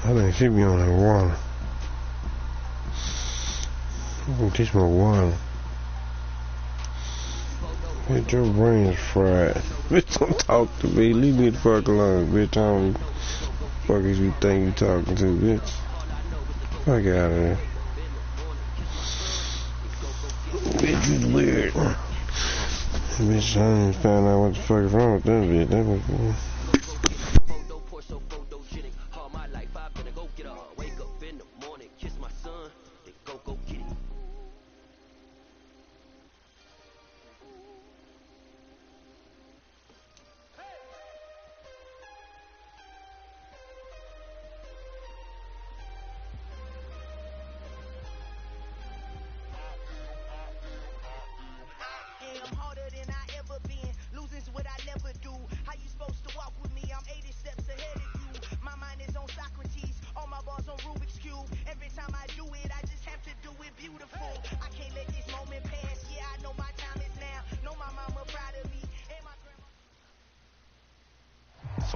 I think she be on that water. I'm gonna teach my water. Bitch, your brain is fried. Bitch, don't talk to me. Leave me the fuck alone, bitch. I don't fuck is you think you talking to, bitch. Fuck out of there. Bitch, you weird. Bitch, I didn't find out what the fuck is wrong with that bitch. That was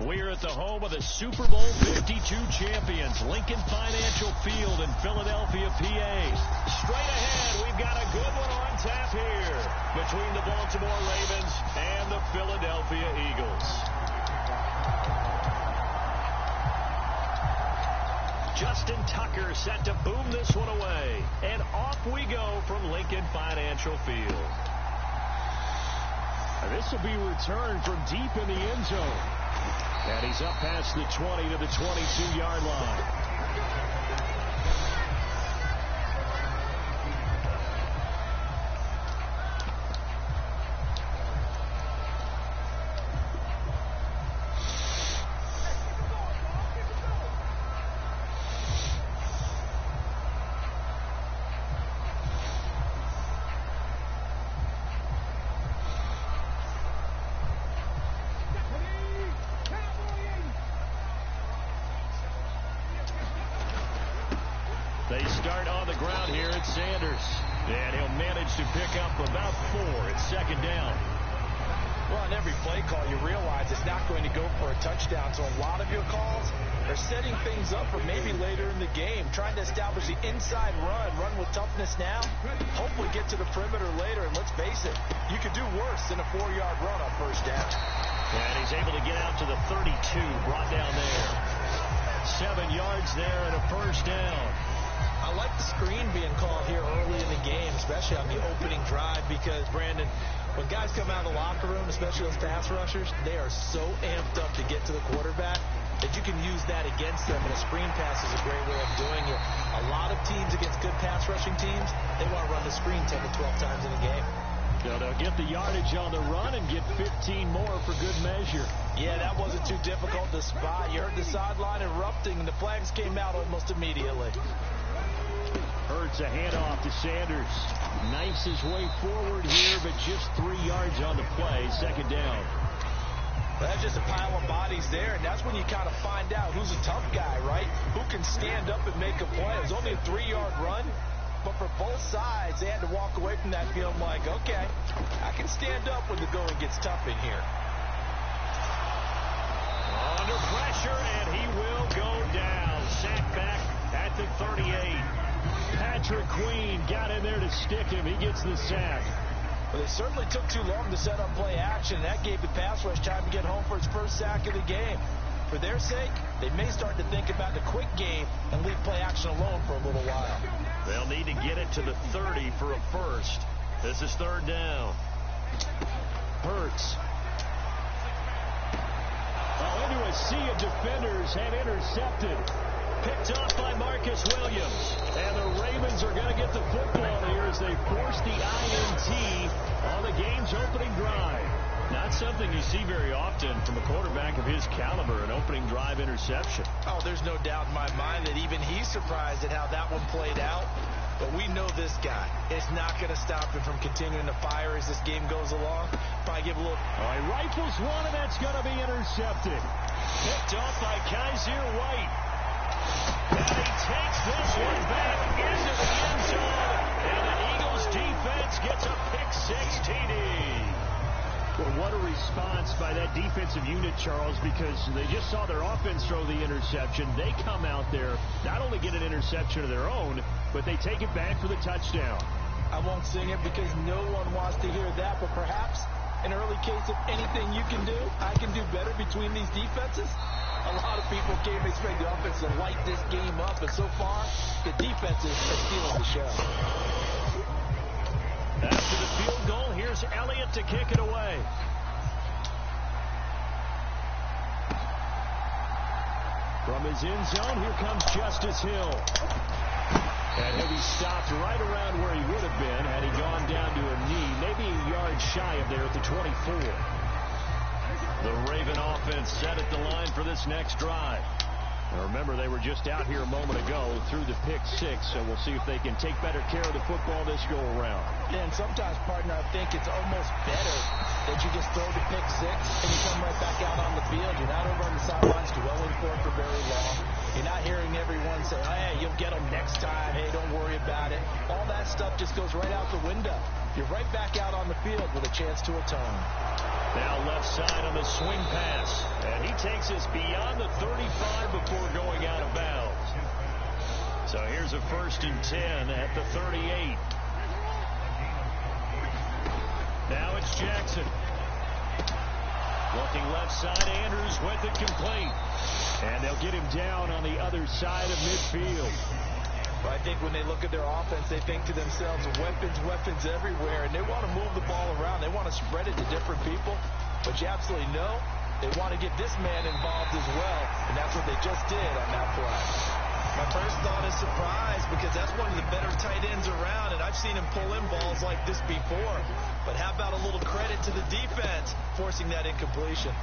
We're at the home of the Super Bowl 52 champions, Lincoln Financial Field in Philadelphia, PA. Straight ahead, we've got a good one on tap here between the Baltimore Ravens and the Philadelphia Eagles. Justin Tucker set to boom this one away. And off we go from Lincoln Financial Field. This will be returned from deep in the end zone. And he's up past the 20 to the 22-yard line. They start on the ground here at Sanders. And he'll manage to pick up about 4 at second down. Well, on every play call, you realize it's not going to go for a touchdown. So a lot of your calls are setting things up for maybe later in the game, trying to establish the inside run with toughness now, hopefully get to the perimeter later. And let's face it, you could do worse than a 4-yard run on first down. And he's able to get out to the 32, brought down there. 7 yards there and a first down. I like the screen being called here early in the game, especially on the opening drive, because, Brandon, when guys come out of the locker room, especially those pass rushers, they are so amped up to get to the quarterback that you can use that against them, and a screen pass is a great way of doing it. A lot of teams against good pass rushing teams, they want to run the screen 10 to 12 times in a game. So they'll get the yardage on the run and get 15 more for good measure. Yeah, that wasn't too difficult to spot. You heard the sideline erupting, and the flags came out almost immediately. Hurts a handoff to Sanders. Knifes his way forward here, but just 3 yards on the play. Second down. That's just a pile of bodies there, and that's when you kind of find out who's a tough guy, right? Who can stand up and make a play. It was only a 3-yard run, but for both sides, they had to walk away from that feeling like, okay, I can stand up when the going gets tough in here. Under pressure, and he will go down. Sacked back at the 38. Patrick Queen got in there to stick him. He gets the sack. Well, they certainly took too long to set up play action. That gave the pass rush time to get home for its first sack of the game. For their sake, they may start to think about the quick game and leave play action alone for a little while. They'll need to get it to the 30 for a first. This is third down. Hurts. Into a sea of defenders and intercepted. Picked off by Marcus Williams. And the Ravens are going to get the football here as they force the INT on the game's opening drive. Not something you see very often from a quarterback of his caliber, an opening drive interception. Oh, there's no doubt in my mind that even he's surprised at how that one played out. But we know this guy. It's not going to stop him from continuing to fire as this game goes along. Probably give a little... All right, rifles one, and that's going to be intercepted. Picked off by Kaiser White. And he takes this one back into the end zone. And the Eagles defense gets a pick-6 TD. Well, what a response by that defensive unit, Charles, because they just saw their offense throw the interception. They come out there, not only get an interception of their own, but they take it back for the touchdown. I won't sing it because no one wants to hear that, but perhaps an early case of anything you can do, I can do better between these defenses. A lot of people came expect the offense to light this game up, but so far, the defenses are stealing the show. After the field goal, here's Elliott to kick it away. From his end zone, here comes Justice Hill. And he'll be stopped right around where he would have been had he gone down to a knee, maybe a yard shy of there at the 24. The Raven offense set at the line for this next drive. Now remember, they were just out here a moment ago through the pick six, so we'll see if they can take better care of the football this go-around. Yeah, and sometimes, partner, I think it's almost better that you just throw the pick six and you come right back out on the field. You're not over on the sidelines dwelling for it for very long. You're not hearing everyone say, oh, hey, you'll get them next time. Hey, don't worry about it. All that stuff just goes right out the window. You're right back out on the field with a chance to atone. Now left side on the swing pass. And he takes us beyond the 35 before going out of bounds. So here's a 1st and 10 at the 38. Now it's Jackson. Looking left side, Andrews with it complete. And they'll get him down on the other side of midfield. Well, I think when they look at their offense, they think to themselves, weapons everywhere, and they want to move the ball around. They want to spread it to different people, but you absolutely know they want to get this man involved as well, and that's what they just did on that play. My first thought is surprise, because that's one of the better tight ends around, and I've seen him pull in balls like this before. But how about a little credit to the defense forcing that incompletion?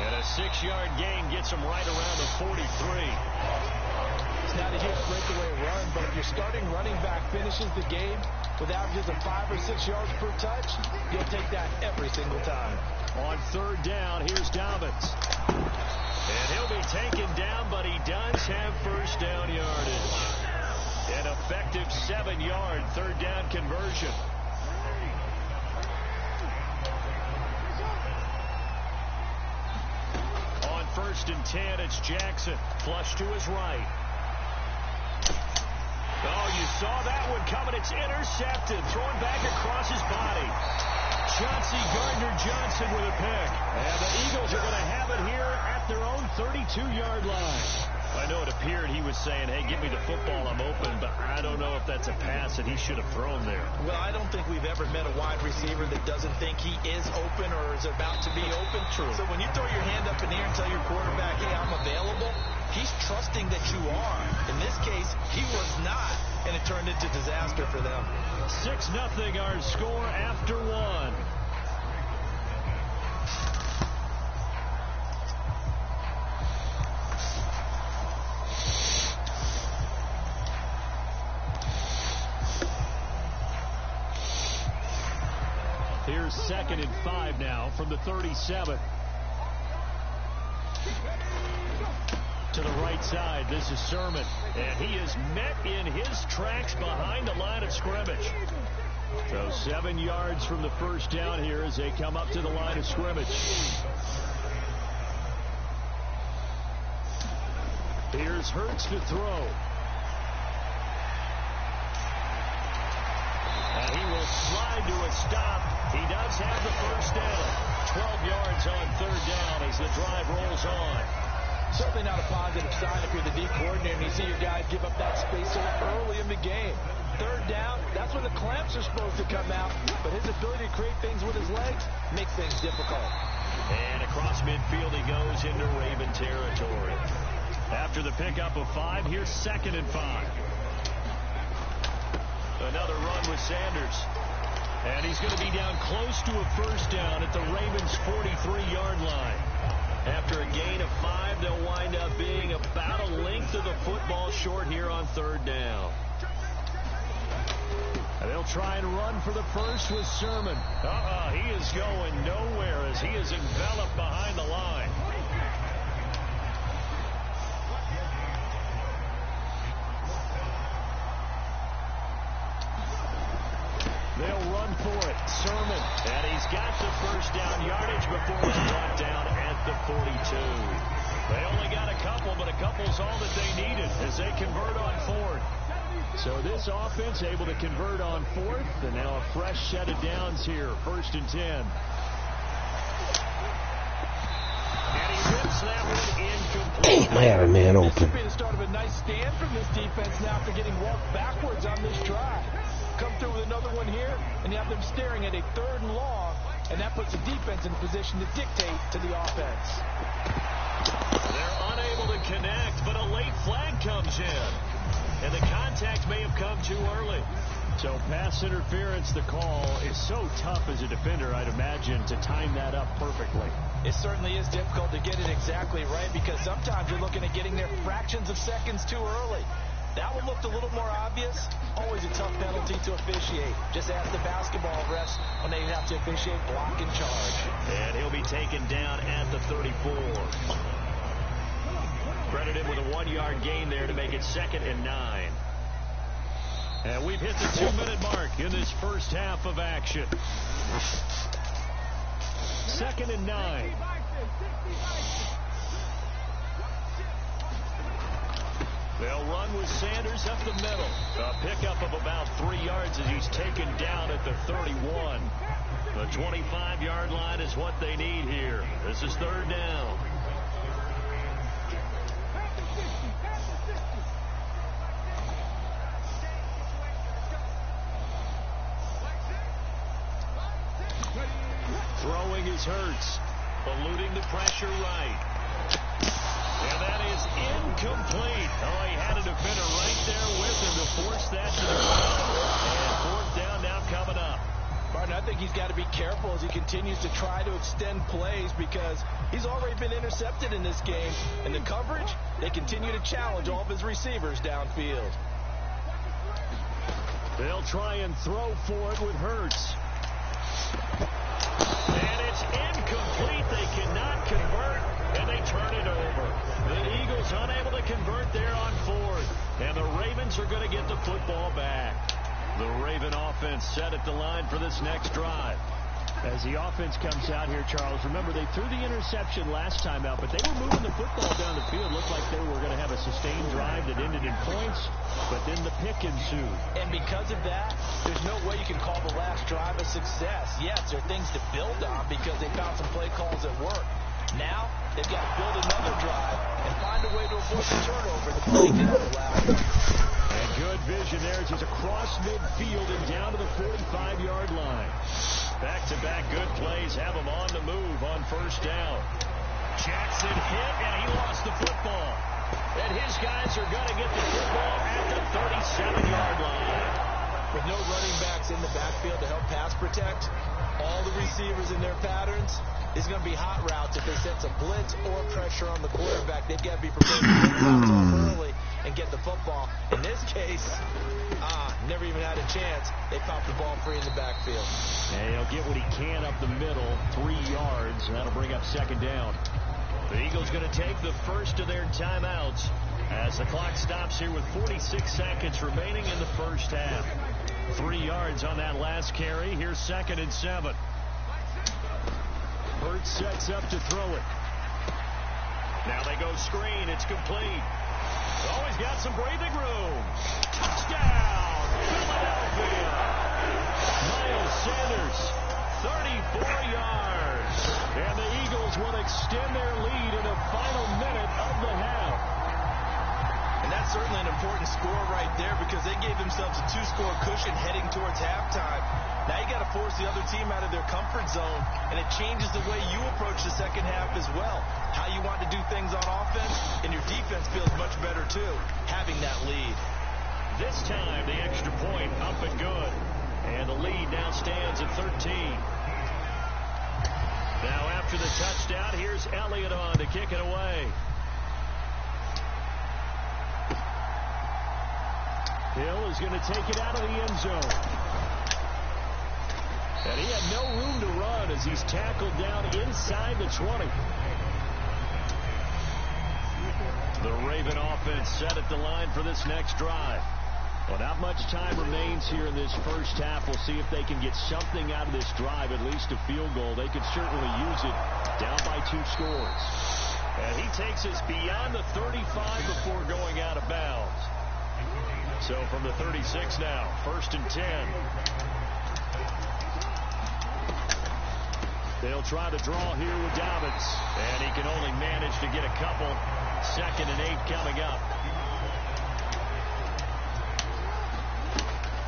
And a 6-yard gain gets him right around the 43. It's not a huge breakaway run, but if your starting running back finishes the game with averages of 5 or 6 yards per touch, you'll take that every single time. On 3rd down, here's Dobbins. And he'll be taken down, but he does have 1st down yardage. An effective 7-yard 3rd down conversion. On 1st and 10, it's Jackson. Flush to his right. Oh, you saw that one coming. It's intercepted. Thrown back across his body. Chauncey Gardner-Johnson with a pick. And the Eagles are going to have it here at their own 32-yard line. I know it appeared he was saying, hey, give me the football, I'm open, but I don't know if that's a pass that he should have thrown there. Well, I don't think we've ever met a wide receiver that doesn't think he is open or is about to be open. True. So when you throw your hand up in the air and tell your quarterback, hey, I'm available, he's trusting that you are. In this case, he was not, and it turned into disaster for them. 6-0 our score after 1. Here's 2nd and 5 now from the 37. To the right side, this is Sermon. And he is met in his tracks behind the line of scrimmage. So 7 yards from the 1st down here as they come up to the line of scrimmage. Here's Hurts to throw. And he will slide to a stop. He does have the 1st down. 12 yards on 3rd down as the drive rolls on. Certainly not a positive sign if you're the D coordinator and you see your guys give up that space so early in the game. 3rd down, that's when the clamps are supposed to come out, but his ability to create things with his legs makes things difficult. And across midfield he goes into Raven territory. After the pickup of 5, here's 2nd and 5. Another run with Sanders. And he's going to be down close to a 1st down at the Ravens' 43-yard line. After a gain of 5, they'll wind up being about a length of the football short here on 3rd down. And they'll try and run for the 1st with Sermon. He is going nowhere as he is enveloped behind the line. They'll run for it. Sermon And he's got the first down yardage before he's brought down at the 42. They only got a couple, but a couple's all that they needed as they convert on fourth. So this offense able to convert on fourth, and now a fresh set of downs here, 1st and 10. And he rips that one incomplete. Damn, I had a man open. This would be the start of a nice stand from this defense now after getting walked backwards on this drive. Come through with another one here, and you have them staring at a 3rd and long, and that puts the defense in a position to dictate to the offense. They're unable to connect, but a late flag comes in. And the contact may have come too early. So pass interference, the call is so tough as a defender, I'd imagine, to time that up perfectly. It certainly is difficult to get it exactly right because sometimes you're looking at getting there fractions of seconds too early. That one looked a little more obvious. Always a tough penalty to officiate. Just ask the basketball refs when they have to officiate block and charge. And he'll be taken down at the 34. Credited with a 1-yard gain there to make it 2nd and 9. And we've hit the 2-minute mark in this first half of action. 2nd and 9. They'll run with Sanders up the middle. A pickup of about 3 yards as he's taken down at the 31. The 25-yard line is what they need here. This is 3rd down. Throwing is Hurts, eluding the pressure right. And that is incomplete. Oh, he had a defender right there with him to force that to the ground. And 4th down now coming up. Martin, I think he's got to be careful as he continues to try to extend plays because he's already been intercepted in this game. And the coverage, they continue to challenge all of his receivers downfield. They'll try and throw for it with Hurts. And it's incomplete. They cannot convert, and they turn it over. The Eagles unable to convert there on 4th. And the Ravens are going to get the football back. The Raven offense set at the line for this next drive. As the offense comes out here, Charles, remember they threw the interception last time out, but they were moving the football down the field. Looked like they were going to have a sustained drive that ended in points, but then the pick ensued. And because of that, there's no way you can call the last drive a success. Yes, there are things to build on because they found some play calls that work. Now, they've got to build another drive and find a way to avoid the turnover that they did on the last one. And good vision there as he's across midfield and down to the 45-yard line. Back-to-back good plays have him on the move on 1st down. Jackson hit, and he lost the football. And his guys are going to get the football at the 37-yard line. With no running backs in the backfield to help pass protect, all the receivers in their patterns, it's going to be hot routes if they sense a blitz or pressure on the quarterback. They've got to be prepared to get routes off early and get the football. In this case, never even had a chance. They popped the ball free in the backfield. And he'll get what he can up the middle, 3 yards, and that'll bring up 2nd down. The Eagles going to take the first of their timeouts as the clock stops here with 46 seconds remaining in the first half. 3 yards on that last carry. Here's 2nd and 7. Hurts sets up to throw it. Now they go screen. It's complete. Oh, he's got some breathing room. Touchdown, Philadelphia. Miles Sanders, 34 yards. And the Eagles will extend their lead in the final minute of the half. And that's certainly an important score right there because they gave themselves a 2-score cushion heading towards halftime. Now you got to force the other team out of their comfort zone, and it changes the way you approach the second half as well. How you want to do things on offense, and your defense feels much better too, having that lead. This time the extra point up and good. And the lead now stands at 13. Now after the touchdown, here's Elliott on to kick it away. Hill is going to take it out of the end zone. And he had no room to run as he's tackled down inside the 20. The Raven offense set at the line for this next drive. Well, not much time remains here in this first half. We'll see if they can get something out of this drive, at least a field goal. They could certainly use it, down by 2 scores. And he takes us beyond the 35 before going out of bounds. So from the 36 now, 1st and 10. They'll try to draw here with Dobbins, and he can only manage to get a couple. 2nd and 8 coming up.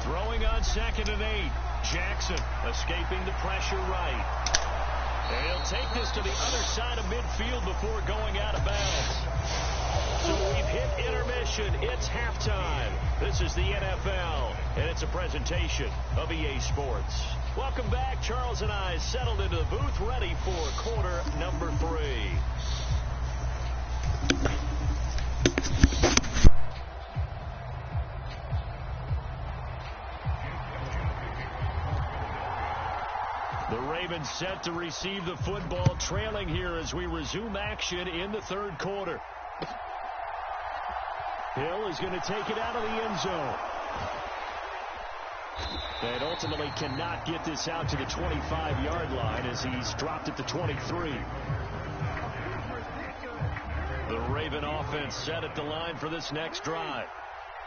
Throwing on 2nd and 8. Jackson escaping the pressure right. And he'll take this to the other side of midfield before going out of bounds. So we've hit intermission. It's halftime. This is the NFL, and it's a presentation of EA Sports. Welcome back. Charles and I settled into the booth, ready for quarter number 3. The Ravens set to receive the football, trailing here as we resume action in the 3rd quarter. Hill is going to take it out of the end zone. And ultimately cannot get this out to the 25-yard line as he's dropped at the 23. The Raven offense set at the line for this next drive.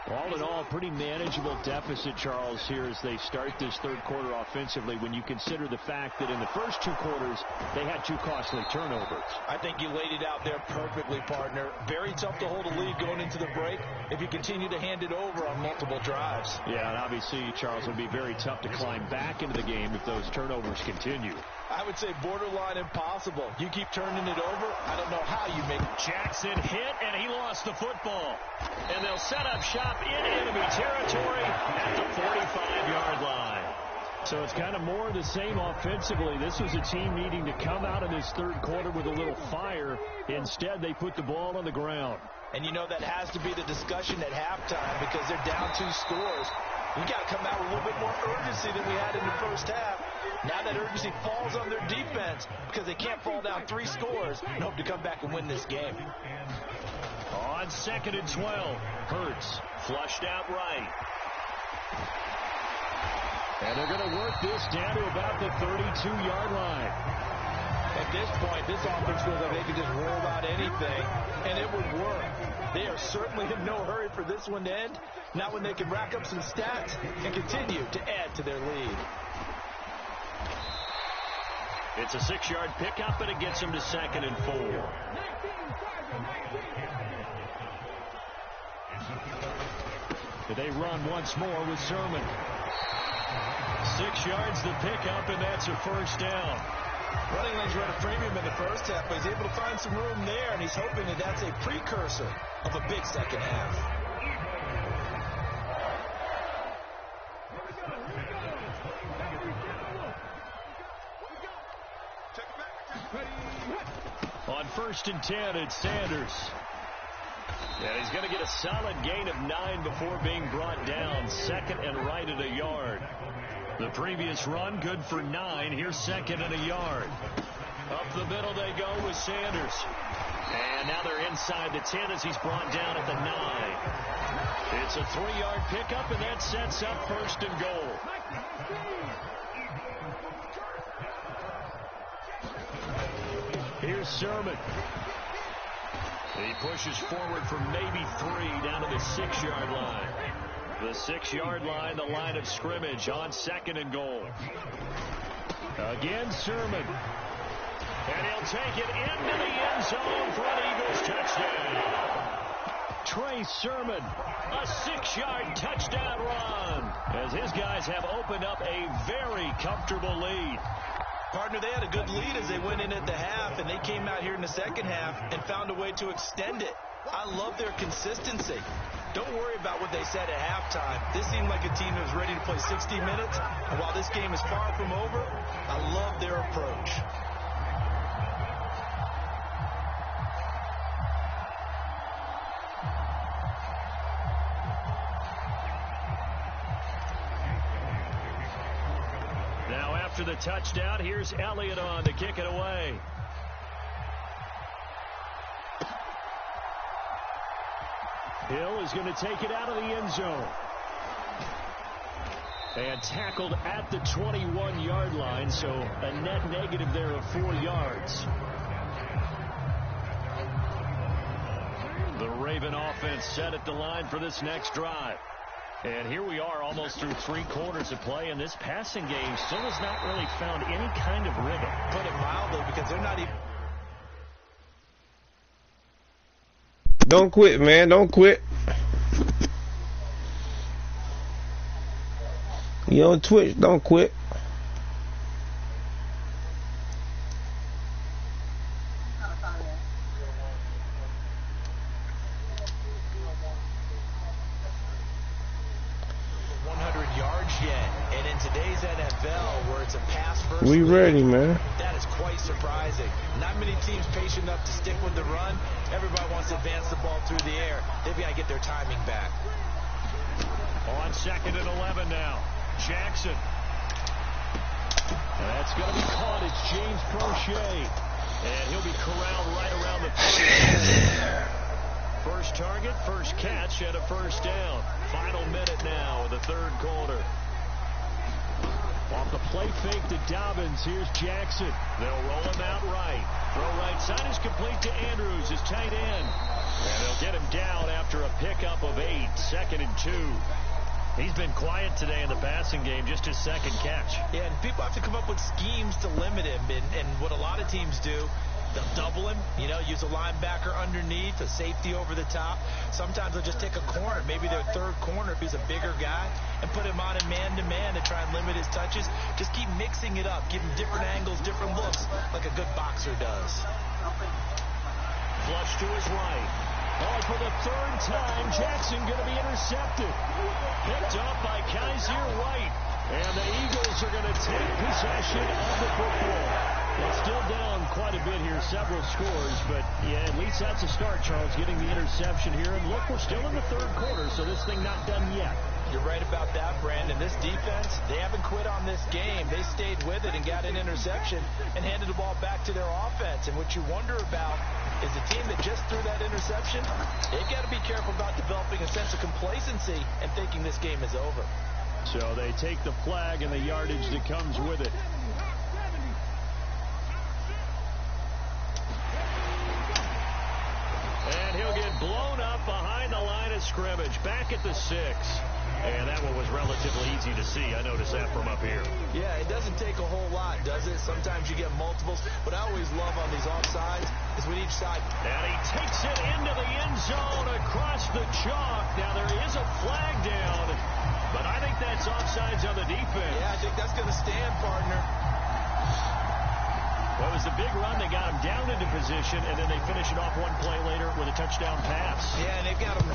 All in all, pretty manageable deficit, Charles, here as they start this 3rd quarter offensively when you consider the fact that in the first 2 quarters, they had 2 costly turnovers. I think you laid it out there perfectly, partner. Very tough to hold a lead going into the break if you continue to hand it over on multiple drives. Yeah, and obviously, Charles, it would be very tough to climb back into the game if those turnovers continue. I would say borderline impossible. You keep turning it over, I don't know how you make it. Jackson hit, and he lost the football. And they'll set up shop in enemy territory at the 45-yard line. So it's kind of more of the same offensively. This was a team needing to come out of this 3rd quarter with a little fire. Instead, they put the ball on the ground. And you know that has to be the discussion at halftime because they're down 2 scores. We got to come out with a little bit more urgency than we had in the first half. Now that urgency falls on their defense because they can't fall down 3 scores and hope to come back and win this game. On 2nd and 12, Hurts flushed out right. And they're going to work this down to about the 32-yard line. At this point, this offense feels like they can just roll out anything, and it would work. They are certainly in no hurry for this one to end, not when they can rack up some stats and continue to add to their lead. It's a 6-yard pickup, and it gets them to 2nd and 4. They run once more with Sermon. 6 yards the pickup, and that's a first down. Running lanes were at a premium in the first half, but he's able to find some room there, and he's hoping that that's a precursor of a big second half. On 1st and 10, it's Sanders. And he's going to get a solid gain of 9 before being brought down. 2nd and right at a yard. The previous run, good for 9. Here's 2nd and a yard. Up the middle they go with Sanders. And now they're inside the 10 as he's brought down at the 9. It's a 3-yard pickup, and that sets up 1st and goal. Here's Sermon. He pushes forward for maybe 3 down to the 6-yard line. The 6-yard line, the line of scrimmage on 2nd and goal. Again, Sermon. And he'll take it into the end zone for an Eagles touchdown. Trey Sermon, a 6-yard touchdown run, as his guys have opened up a very comfortable lead. Partner, they had a good lead as they went in at the half, and they came out here in the second half and found a way to extend it. I love their consistency. Don't worry about what they said at halftime. This seemed like a team that was ready to play 60 minutes, and while this game is far from over, I love their approach. Now after the touchdown, here's Elliott on to kick it away. Hill is going to take it out of the end zone. And tackled at the 21-yard line, so a net negative there of 4 yards. The Raven offense set at the line for this next drive. And here we are almost through 3 quarters of play, and this passing game still has not really found any kind of rhythm. Put it mildly, because they're not even... Don't quit, man. Don't quit. You on Twitch, don't quit. We ready, man. That is quite surprising. Not many teams patient enough to stick with the run. Everybody wants to advance the ball through the air. They've got to get their timing back. On 2nd and 11 now. Jackson. And that's going to be caught. It's James Prochet. And he'll be corralled right around the 30. First target, first catch, and a first down. Final minute now of the 3rd quarter. Off the play fake to Dobbins. Here's Jackson. They'll roll him out right. Throw right side is complete to Andrews, his tight end. And they'll get him down after a pickup of 8. 2nd and 2. He's been quiet today in the passing game, just his 2nd catch. Yeah, and people have to come up with schemes to limit him. And what a lot of teams do, they'll double him, use a linebacker underneath, a safety over the top. Sometimes they'll just take a corner, maybe their 3rd corner if he's a bigger guy, and put him on in man-to-man to try and limit his touches. Just keep mixing it up, give him different angles, different looks, like a good boxer does. Flush to his right. Oh, for the 3rd time, Jackson going to be intercepted. Picked up by Kaiser White. And the Eagles are going to take possession of the football. They're still down quite a bit here, several scores, but yeah, at least that's a start, Charles, getting the interception here. And look, we're still in the 3rd quarter, so this thing not done yet. You're right about that, Brandon. This defense, they haven't quit on this game. They stayed with it and got an interception and handed the ball back to their offense. And what you wonder about is the team that just threw that interception, they've got to be careful about developing a sense of complacency and thinking this game is over. So they take the flag and the yardage that comes with it. And he'll get blown up behind the line of scrimmage, back at the 6. And that one was relatively easy to see. I noticed that from up here. Yeah, it doesn't take a whole lot, does it? Sometimes you get multiples. What I always love on these offsides is when each side... And he takes it into the end zone across the chalk. Now there is a flag down, but I think that's offsides on the defense. Yeah, I think that's going to stand, partner. Well, it was the big run. They got him down into position, and then they finish it off one play later with a touchdown pass. Yeah, and they've got him...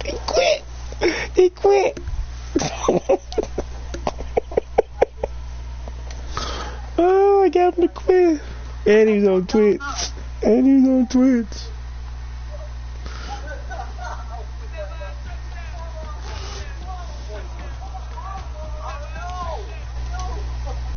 He quit. He quit. Oh, I got him to quit. And he's on Twitch.